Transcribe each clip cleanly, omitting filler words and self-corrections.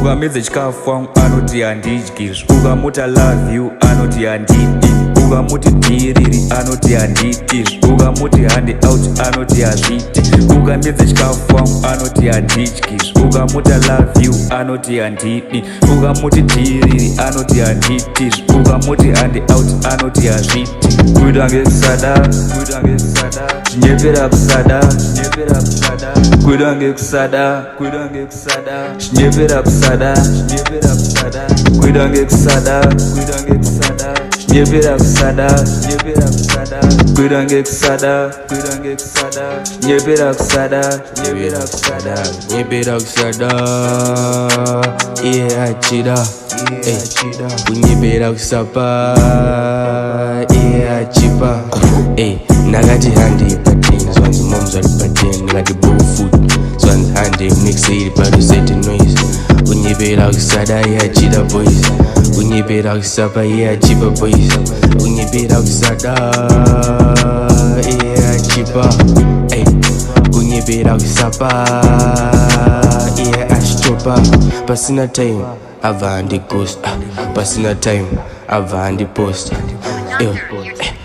ukamedza chikafu anoti handidyi, ukamuti I love you anoti handidi, ukamuti dhiriri anoti handiti, ukamuti hand out anoti hazviti, ukamedza chikafu anoti handidyi, ukamuti I love you anoti handidi, ukamuti dhiriri anoti handiti, ukamuti hand out anoti hazviti. Kuita ngekusada, chinyepera kusada, kuita ngekusada, chinyepera kusada, kuita ngekusada, chinyepera kusada, kuita ngekusada, chinyepera kusada, nyepera kusada, iye achida, kunyepera kusapa, iye achipa, nakati handi patin, swanzi moms are patin, nakati bow food, swanzi handi mix it but set noise, kunyepera kusada, iye achida boys, kunyepera kusapa, iye achipa boys, kunyepera kusada, iye achipa, kunyepera kusapa, iye achichopa, pasina time, ava handi ghost, pasina time, ava handi post,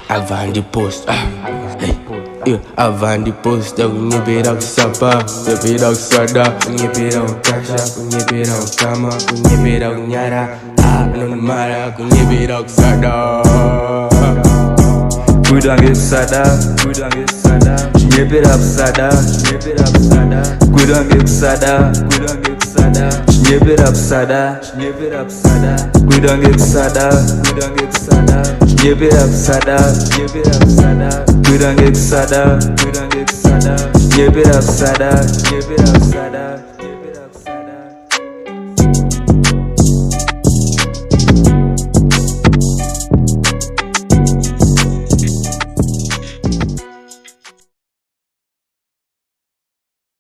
ava handi post, ava handi post, kunyepera kusapa, kunyepera kusada, kunyepera ukasha, kunyepera ukama, kunyepera kunyara, nonmara, kunyepera kusada. kuita ngekusada, chinyepera kusada, kuita ngekusada, chinyepera kusada, kuita ngekusada, chinyepera kusada, kuita ngekusada, chinyepera kusada.